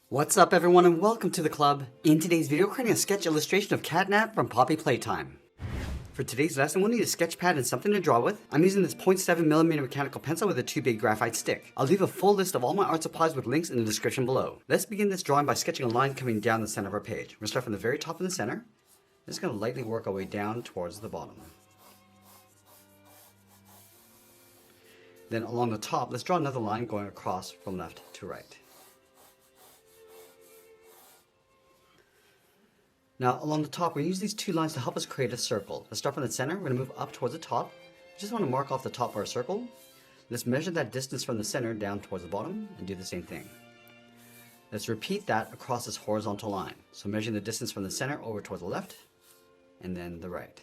What's up everyone and welcome to the club. In today's video, we're creating a sketch illustration of CatNap from Poppy Playtime. For today's lesson, we'll need a sketch pad and something to draw with. I'm using this 0.7mm mechanical pencil with a 2B graphite stick. I'll leave a full list of all my art supplies with links in the description below. Let's begin this drawing by sketching a line coming down the center of our page. We're going to start from the very top of the center. I'm just going to lightly work our way down towards the bottom. Then along the top, let's draw another line going across from left to right. Now along the top, we're going to use these two lines to help us create a circle. Let's start from the center. We're going to move up towards the top. We just want to mark off the top of our circle. Let's measure that distance from the center down towards the bottom and do the same thing. Let's repeat that across this horizontal line. So measuring the distance from the center over towards the left and then the right.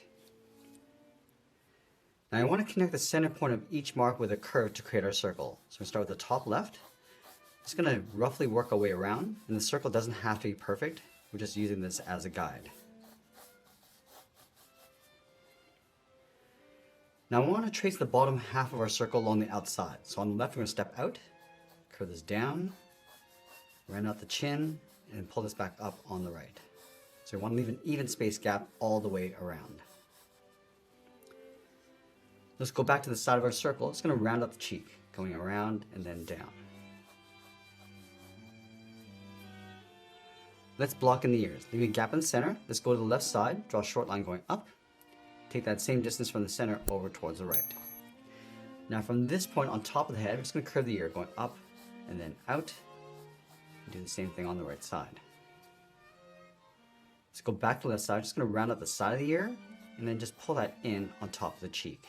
Now I want to connect the center point of each mark with a curve to create our circle. So we start with the top left. Just going to roughly work our way around, and the circle doesn't have to be perfect. We're just using this as a guide. Now I want to trace the bottom half of our circle along the outside. So on the left, we're going to step out, curve this down, round out the chin, and pull this back up on the right. So we want to leave an even space gap all the way around. Let's go back to the side of our circle. It's going to round up the cheek, going around and then down. Let's block in the ears. Leaving a gap in the center. Let's go to the left side, draw a short line going up. Take that same distance from the center over towards the right. Now from this point on top of the head, we're just going to curve the ear going up and then out. And do the same thing on the right side. Let's go back to the left side. Just going to round up the side of the ear and then just pull that in on top of the cheek.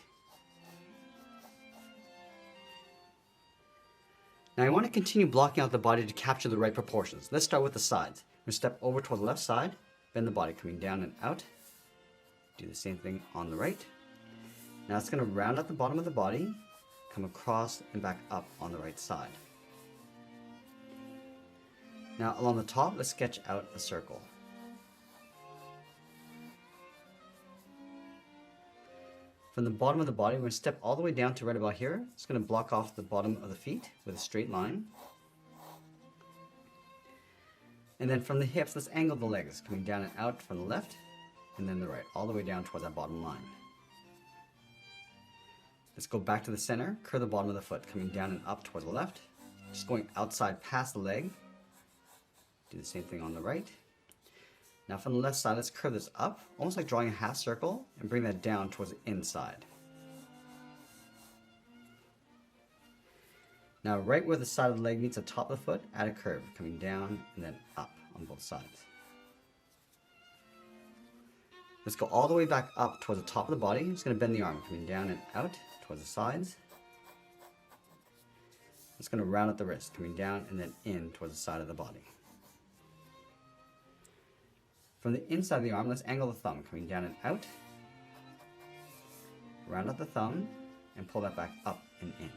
Now I want to continue blocking out the body to capture the right proportions. Let's start with the sides. We're going to step over toward the left side, bend the body coming down and out. Do the same thing on the right. Now it's going to round out the bottom of the body, come across and back up on the right side. Now along the top, let's sketch out a circle. From the bottom of the body, we're going to step all the way down to right about here. It's going to block off the bottom of the feet with a straight line. And then from the hips, let's angle the legs, coming down and out from the left, and then the right, all the way down towards that bottom line. Let's go back to the center, curve the bottom of the foot, coming down and up towards the left, just going outside past the leg. Do the same thing on the right. Now from the left side, let's curve this up, almost like drawing a half circle, and bring that down towards the inside. Now right where the side of the leg meets the top of the foot, add a curve, coming down and then up on both sides. Let's go all the way back up towards the top of the body. I'm just going to bend the arm, coming down and out towards the sides. Just going to round out the wrist, coming down and then in towards the side of the body. From the inside of the arm, let's angle the thumb, coming down and out. Round out the thumb and pull that back up and in.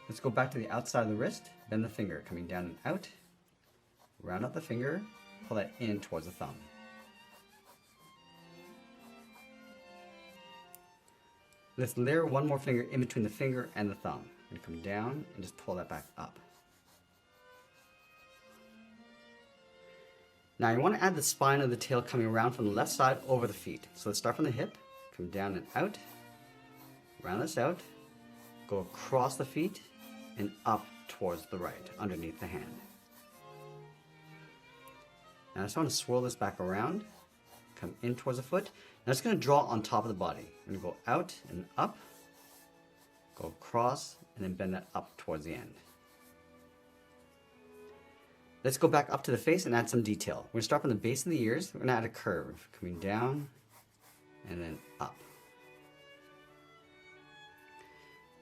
Let's go back to the outside of the wrist, bend the finger, coming down and out. Round out the finger, pull that in towards the thumb. Let's layer one more finger in between the finger and the thumb. And come down and just pull that back up. Now you want to add the spine of the tail coming around from the left side over the feet. So let's start from the hip, come down and out, round this out, go across the feet, and up towards the right, underneath the hand. Now I just want to swirl this back around, come in towards the foot. Now it's going to draw on top of the body. I'm going to go out and up, go across, and then bend that up towards the end. Let's go back up to the face and add some detail. We're going to start from the base of the ears. We're going to add a curve, coming down and then up.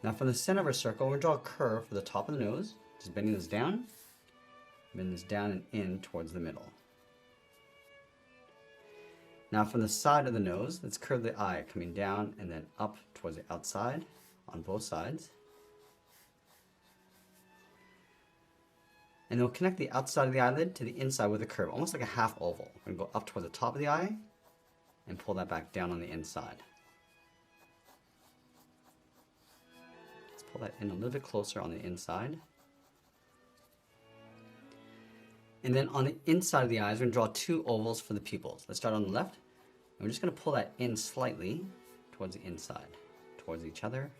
Now from the center of our circle, we're going to draw a curve for the top of the nose, just bending this down, bend this down and in towards the middle. Now from the side of the nose, let's curve the eye, coming down and then up towards the outside on both sides. And then we'll connect the outside of the eyelid to the inside with a curve, almost like a half oval. We're going to go up towards the top of the eye and pull that back down on the inside. Pull that in a little bit closer on the inside. And then on the inside of the eyes, we're gonna draw 2 ovals for the pupils. Let's start on the left. And we're just gonna pull that in slightly towards the inside, towards each other.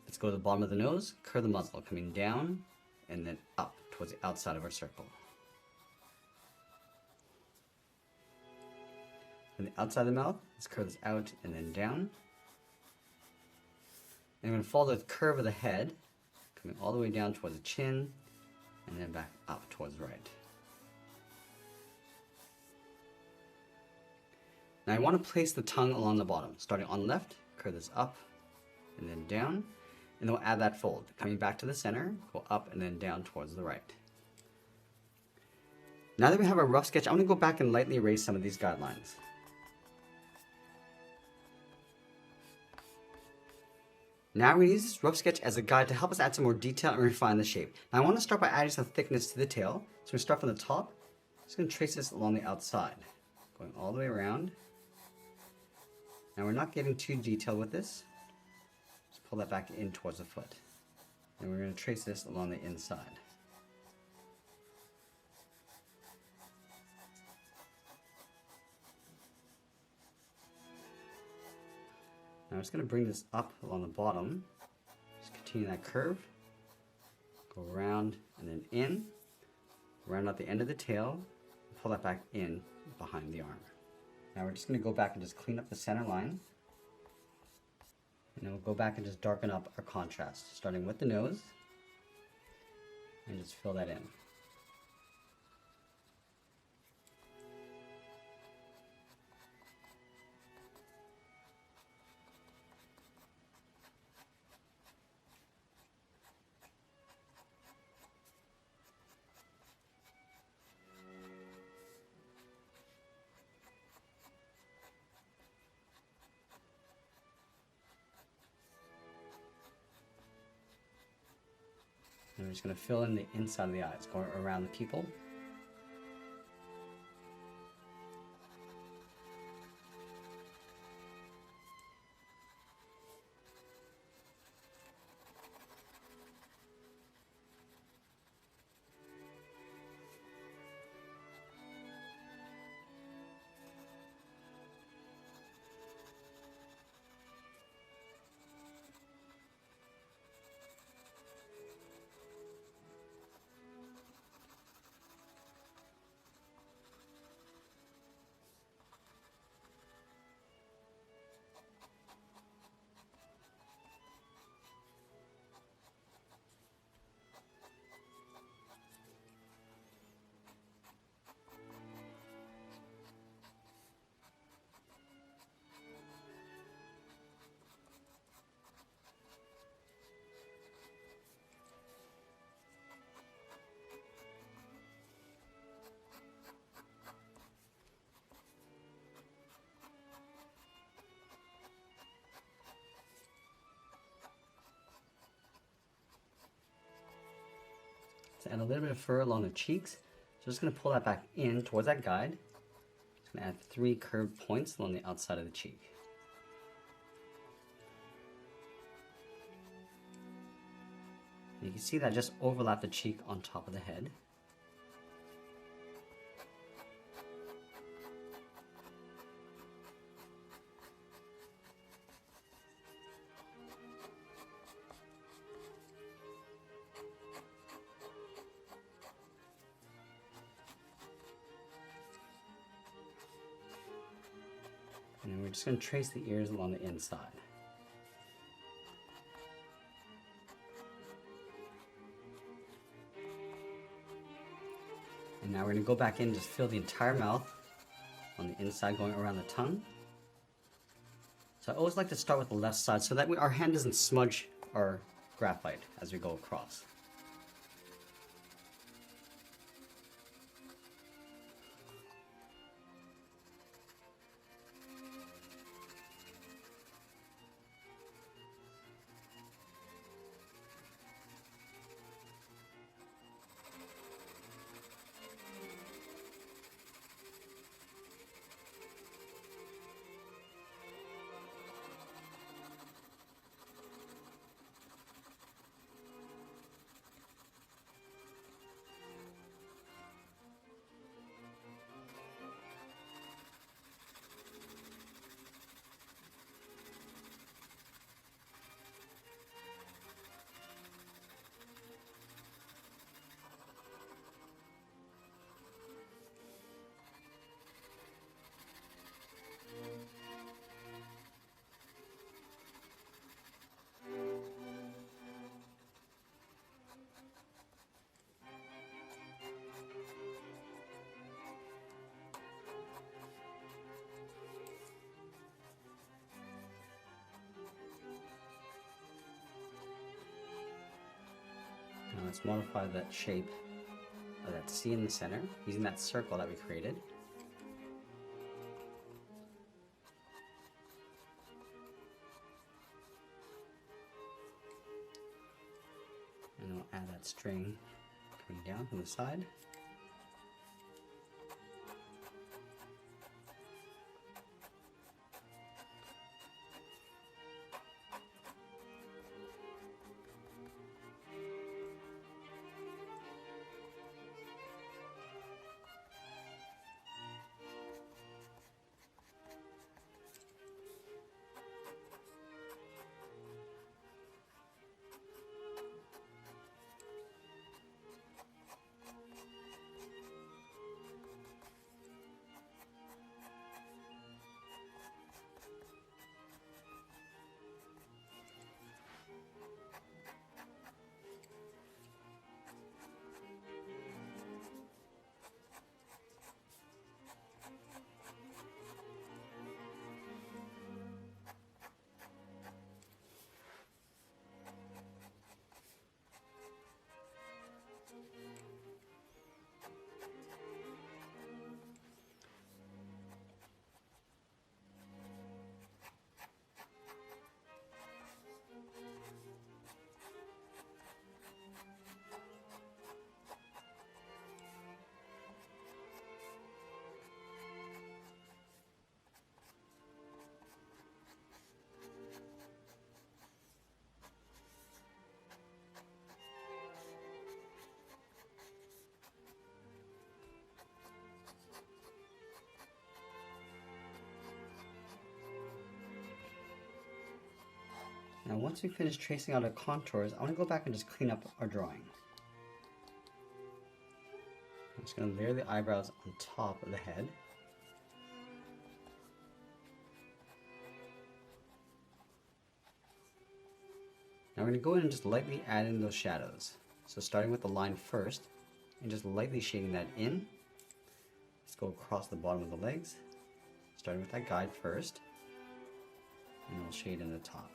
Let's go to the bottom of the nose, curve the muzzle, coming down and then up towards the outside of our circle. And the outside of the mouth, let's curve this out and then down. And we're going to follow the curve of the head, coming all the way down towards the chin, and then back up towards the right. Now I want to place the tongue along the bottom. Starting on the left, curve this up, and then down, and then we'll add that fold. Coming back to the center, go up and then down towards the right. Now that we have a rough sketch, I'm going to go back and lightly erase some of these guidelines. Now we're going to use this rough sketch as a guide to help us add some more detail and refine the shape. Now I want to start by adding some thickness to the tail. So we start from the top. Just going to trace this along the outside, going all the way around. Now we're not getting too detailed with this. Just pull that back in towards the foot. And we're going to trace this along the inside. Now I'm just going to bring this up along the bottom, just continue that curve, go around and then in, round out the end of the tail, and pull that back in behind the arm. Now we're just going to go back and just clean up the center line, and then we'll go back and just darken up our contrast, starting with the nose, and just fill that in. And we're just going to fill in the inside of the eyes, going around the pupil. Add a little bit of fur along the cheeks. So just going to pull that back in towards that guide. Just going to add 3 curved points along the outside of the cheek. And you can see that just overlap the cheek on top of the head. And we're just going to trace the ears along the inside. And now we're going to go back in and just fill the entire mouth on the inside, going around the tongue. So I always like to start with the left side so that our hand doesn't smudge our graphite as we go across. Now let's modify that shape of that C in the center using that circle that we created. And we'll add that string coming down from the side. Now once we finish tracing out our contours, I want to go back and just clean up our drawing. I'm just going to layer the eyebrows on top of the head. Now we're going to go in and just lightly add in those shadows. So starting with the line first, and just lightly shading that in. Let's go across the bottom of the legs, starting with that guide first, and we'll shade in the top.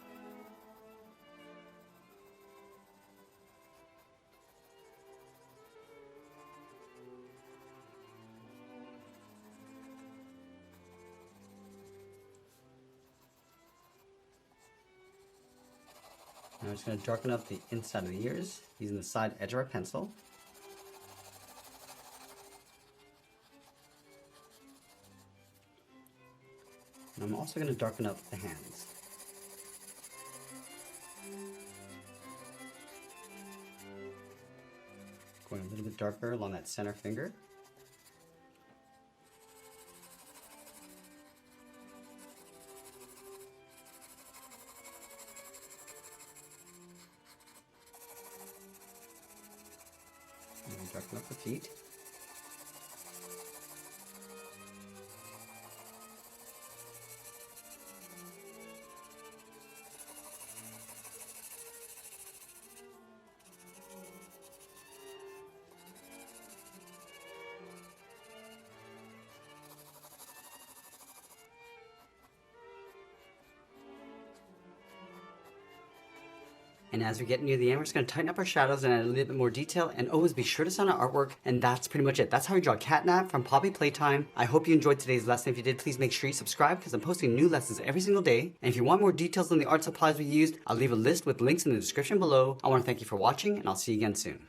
Now I'm just going to darken up the inside of the ears using the side edge of our pencil. And I'm also going to darken up the hands. Going a little bit darker along that center finger. And darken up the feet. And as we get near the end, we're just going to tighten up our shadows and add a little bit more detail. And always be sure to sign our artwork. And that's pretty much it. That's how we draw CatNap from Poppy Playtime. I hope you enjoyed today's lesson. If you did, please make sure you subscribe because I'm posting new lessons every single day. And if you want more details on the art supplies we used, I'll leave a list with links in the description below. I want to thank you for watching, and I'll see you again soon.